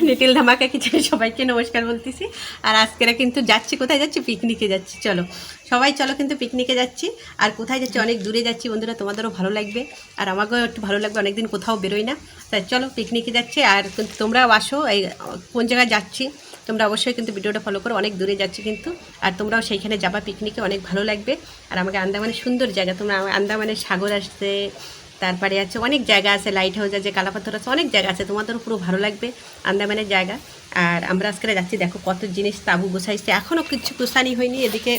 Little ধামাকা কিচেনে সবাইকে নমস্কার বলতেছি। আর আজকেরা কিন্তু যাচ্ছি, কোথায় যাচ্ছি? পিকনিকে যাচ্ছি। চলো সবাই চলো, কিন্তু পিকনিকে যাচ্ছি। আর কোথায় যাচ্ছি? অনেক দূরে যাচ্ছি বন্ধুরা, তোমাদেরও ভালো লাগবে আর আমাকেও একটু ভালো লাগবে, অনেকদিন কোথাও বেরোই না। তাই চলো পিকনিকে যাচ্ছি। আর কিন্তু তোমরাও আসো, এই কোন জায়গায় যাচ্ছি তোমরা অবশ্যই কিন্তু ভিডিওটা ফলো করো। অনেক দূরে যাচ্ছি কিন্তু, আর তোমরাও সেইখানে যাবা পিকনিকে, অনেক ভালো লাগবে। আর আমাকে আন্দামানের সুন্দর জায়গা, তোমরা আন্দামানের সাগর আসছে, তারপরে আছে অনেক জায়গা আছে, লাইট হাউস আছে, কালাপাথর আছে, অনেক জায়গা আছে, তোমাদেরও পুরো ভালো লাগবে আন্দামানের জায়গা। আর আমরা আজকে যাচ্ছি, দেখো কত জিনিস তাবু গোছাইছে, এখনও কিছু গোছানি হয়নি। এদিকে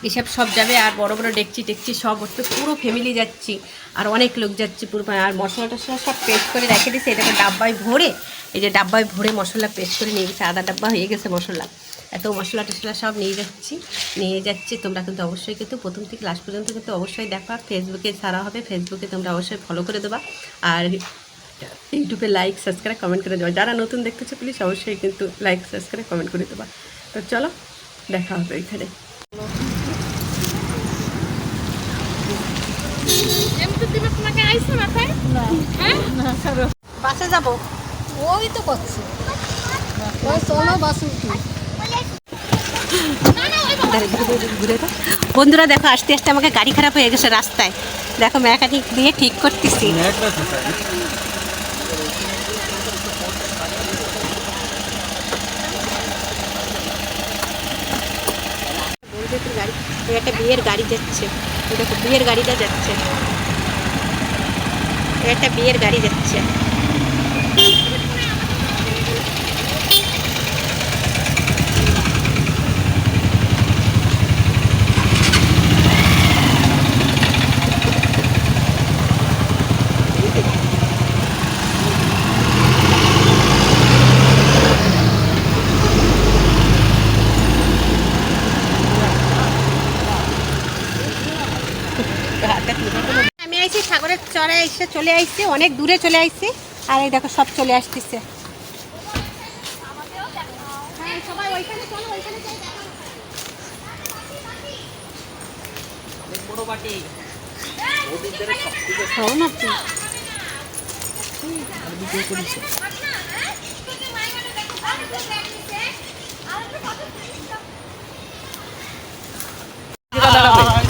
এসব সব যাবে, আর বড় বড় ডেকচি টেকচি সব হচ্ছে, পুরো ফ্যামিলি যাচ্ছি আর অনেক লোক যাচ্ছি পুরো। আর মশলা টশলা সব পেস্ট করে রেখে দিয়েছে, এটাকে ডাব্বায় ভরে, এই যে ডাব্বায় ভরে মশলা পেস্ট করে নিয়ে গেছে, আদা ডাব্বা হয়ে গেছে মশলা। এত মশলা টশলা সব নিয়ে যাচ্ছি। তোমরা কিন্তু অবশ্যই কিন্তু প্রথম থেকে লাস্ট পর্যন্ত কিন্তু অবশ্যই দেখবা। ফেসবুকে ছাড়া হবে, ফেসবুকে তোমরা অবশ্যই ফলো করে দেবা, আর ইউটিউবে লাইক সাবস্ক্রাইব কমেন্ট করে দেবা। যারা নতুন দেখতেছে প্লিজ অবশ্যই কিন্তু লাইক সাবস্ক্রাইব কমেন্ট করে দেবা। তো চলো দেখা হবে এখানে। বাসে যাবো, ওই তো করছে ওই চলো বাস উঠি। বন্ধুরা দেখো, আস্তে আস্তে আমাকে গাড়ি খারাপ হয়ে গেছে রাস্তায়, দেখো মেকানিক দিয়ে ঠিক করতেছি। গাড়ি, একটা বিয়ের গাড়ি যাচ্ছে, দেখো বিয়ের গাড়িটা যাচ্ছে, একটা বিয়ের গাড়ি যাচ্ছে। আমি আইছি সাগরের চরে এসে চলে আইছি, অনেক দূরে চলে আইছি। আর এই দেখো সব চলে আসতেছে।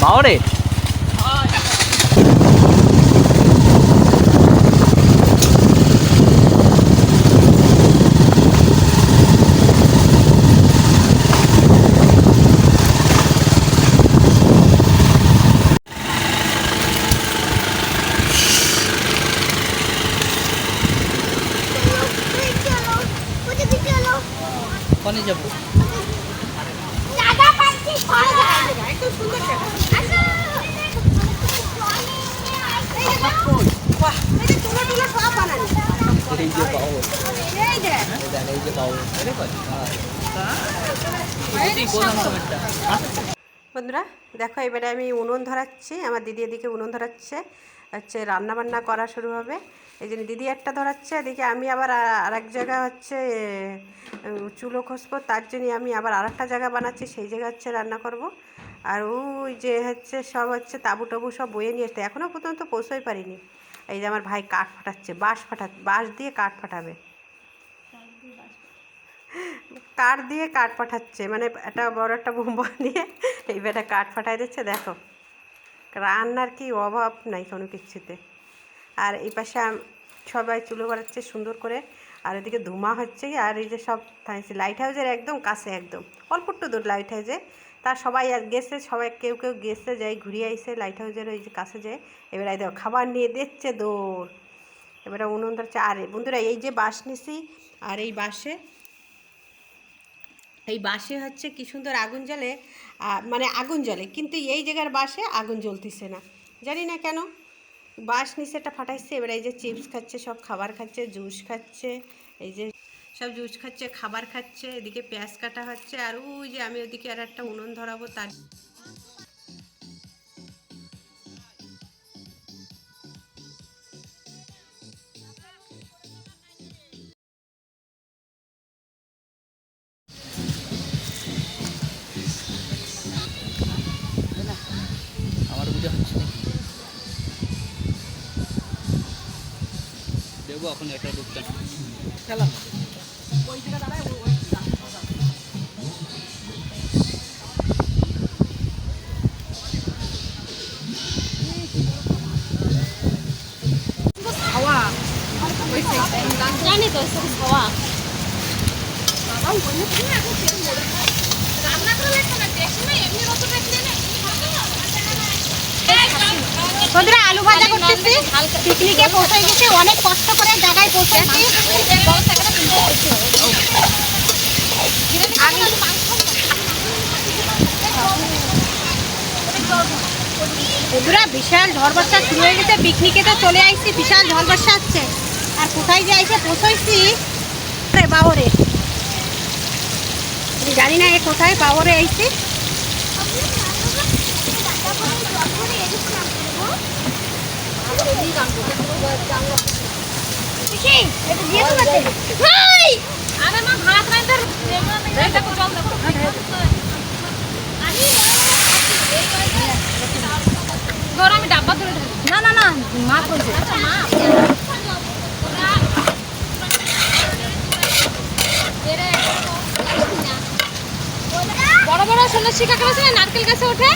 বাওরে কোনে যাব? বন্ধুরা দেখো, এবারে আমি উনুন ধরাচ্ছি, আমার দিদি এদিকে উনুন ধরাচ্ছে, হচ্ছে রান্নাবান্না করা শুরু হবে। এই জন্য দিদি একটা ধরাচ্ছে, এদিকে আমি আবার আরেক জায়গা হচ্ছে চুলো খসবো, তার জন্য আমি আবার আরেকটা জায়গা বানাচ্ছি, সেই জায়গা হচ্ছে রান্না করব। আর ওই যে হচ্ছে সব হচ্ছে তাবু টাবু সব বয়ে নিয়ে আসতে এখনও পর্যন্ত পৌঁছই পারিনি। এই যে আমার ভাই কাঠ ফাটাচ্ছে, বাঁশ দিয়ে কাঠ ফাটাবে, কাঠ দিয়ে কাঠ পাঠাচ্ছে, মানে একটা বড় একটা বোম্বা দিয়ে এইবারে কাঠ ফাটাই দিচ্ছে। দেখো রান্নার কি অভাব নাই কোনো কিছুতে। আর এই পাশে সবাই চুলো বাড়াচ্ছে সুন্দর করে, আর এদিকে ধুমা হচ্ছে। আর এই যে সব থাকছে লাইট হাউসের একদম কাছে, একদম অল্প একটু দূর লাইট হাউসে। তার সবাই গেছে, সবাই কেউ কেউ গেছে, যাই ঘুরিয়ে আইসে লাইট হাউসের ওই যে কাছে যায়। এবারে দেখো খাবার নিয়ে দিচ্ছে দৌড়, এবারে উনুন ধরছে। আর বন্ধুরা এই যে বাঁশ নিছি, আর এই বাঁশে হচ্ছে কি সুন্দর আগুন জ্বলে, মানে আগুন জ্বলে, কিন্তু এই জায়গার বাঁশে আগুন জ্বলতেছে না, জানি না কেন। বাঁশ নিচে একটা ফাটাইছে, এবার এই যে চিপস খাচ্ছে, সব খাবার খাচ্ছে, জুস খাচ্ছে, এই যে সব জুস খাচ্ছে, খাবার খাচ্ছে, এদিকে পেঁয়াজ কাটা হচ্ছে। আর ওই যে আমি ওদিকে আর একটা উনুন ধরাবো, তার আমার ভিডিও হচ্ছে নাকি? দেবো এখন, এটা ঢুকতে না। খেলাম জানি তো সব খাওয়া বন্ধুরা আলু ভাজা করতেছি, পিকনিকে পৌঁছে গেছি, অনেক কষ্ট করে জায়গায় পৌঁছেছি। বন্ধুরা বিশাল ঝড় বর্ষা শুরু হয়ে গেছে, পিকনিকে তো চলে আসছি, বিশাল ঝড় বর্ষা আসছে। আর কোথায় যে এসে পৌঁছাইছি বাবরে, জানি না এ কোথায় বাবরে আইছি। আমি ডাব্বা ধরে না না না মা করছে বড় বড় সন্ন্যাসী কাকা আছে না, নারকেল গাছে ওঠে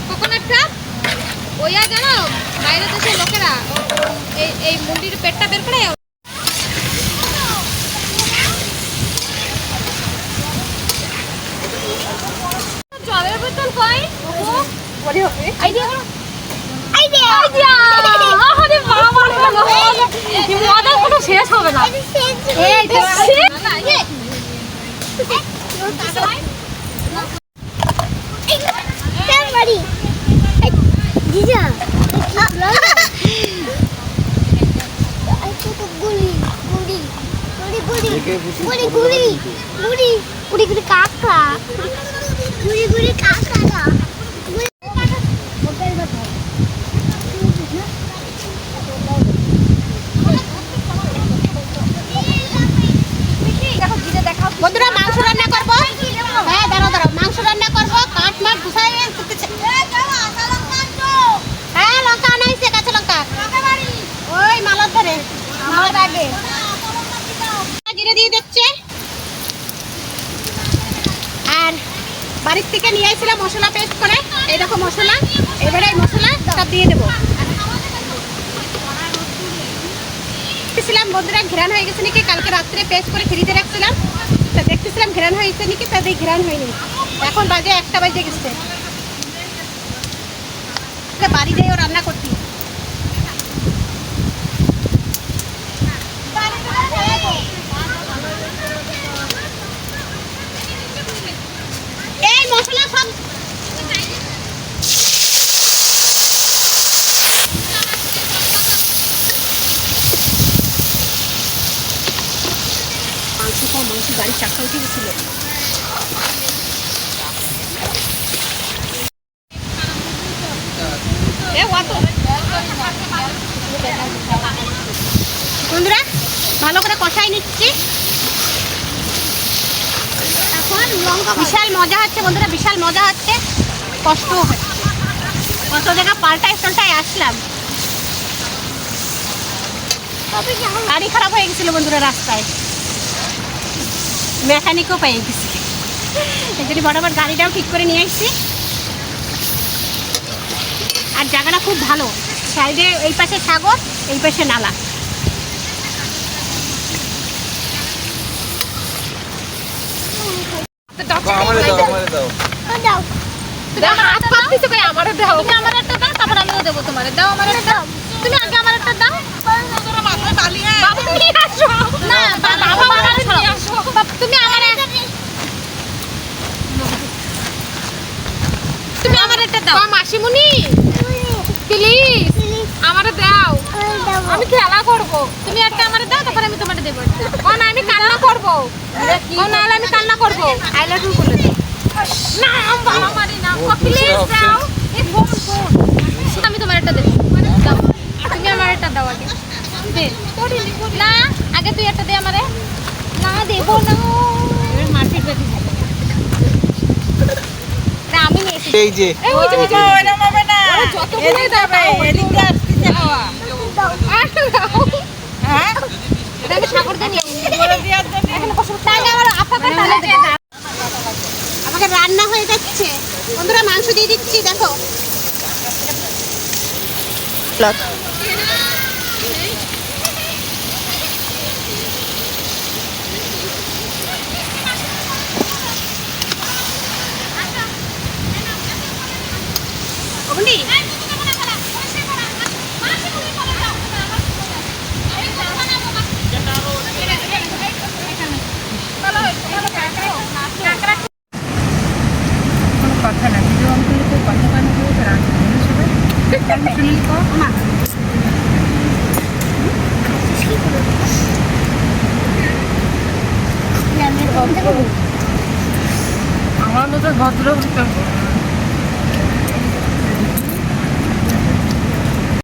কোকোনাটটা, ওইয়া জানো বাইরে দেশের লোকেরা এই এই মুন্ডির পেটটা বের করে জলের বোতল কই আইডিয়া করো আইডিয়া আরে বাবা কি মজা, কোনো শেষ হবে না। এই বন্ধুরা মাংস রান্না করবো, হ্যাঁ দাঁড়াও দাঁড়াও, মাংস রান্না করবো, কাঠ মাঠ গুছাই করতেছে। হ্যাঁ লঙ্কা আনাইছে, কাঁচা লঙ্কা ওই মালার ধরে মালার আগে জিরে দিয়ে দিচ্ছে। আর বাড়ির থেকে নিয়ে আসছিলাম মশলা পেস্ট করে, এই দেখো মশলা, এবারে এই মশলা সব দিয়ে দেবো। দেখতেছিলাম বন্ধুরা ঘেরান হয়ে গেছে নাকি, কালকে রাত্রে পেস্ট করে ফ্রিজে রাখছিলাম, তা দেখতেছিলাম ঘেরান হয়েছে নাকি, তাদের ঘেরান হয়নি। এখন বাজে 1টা বাজে গেছে, বাড়ি যাইও রান্না করতে। এই মশলা সব মাংস গাড়ির চাকা উঠে গেছিল। বন্ধুরা ভালো করে কষাই নিচ্ছি, এখন লঙ্কা, বিশাল মজা হচ্ছে বন্ধুরা, বিশাল মজা হচ্ছে, কষ্টও হচ্ছে। কত জায়গা পাল্টায় পাল্টায় আসলাম, গাড়ি খারাপ হয়ে গেছিল বন্ধুরা রাস্তায়, মেকানিকও পেয়ে গেছি, এই জন্য বরাবর গাড়িটাও ঠিক করে নিয়ে আসছি। আর জায়গাটা খুব ভালো, সাইডে এই পাশে সাগর, এই পাশে নালা। তারপর আমিও দেবো তোমার, দাও আমার একটা, তুমি আগে আমার একটা দাও। তুমি আমার একটা দাও মাসিমুনি, প্লিজ আমার দাও, আমি খেলা করবো, তুমি একটা আমার দাও, তারপর আমি তোমার দেবো। না আমি কান্না করবো, নাহলে আমি কান্না করবো, আই লাভ ইউ বলে না, বাবা মারি না, প্লিজ দাও, এই ফোন ফোন, আমি তোমার একটা দেবো, দাও তুমি আমার একটা দাও আগে দে, না আগে তুই একটা দে আমারে, না দেবো না, মারপিট বেশি হবে না, আমি নিয়েছি এই যে ওই যে এরকম হবে না, যতগুলোই দাও এদিকে আসতেছে হাওয়া। দাও হ্যাঁ আমি সাগর দিয়ে নিয়ে এখানে বসে তাহলে আমার আপাকে তাহলে দিয়ে দাও। আমাকে রান্না হয়ে যাচ্ছে বন্ধুরা, মাংস দিয়ে দিচ্ছি দেখো। অবনি কথা না ভিডিও অন করলে তো কথা কানে করে তো রাখতে হবে সবাই আমি শুনলি কো মা আমার মতো ভদ্র হতে হবে।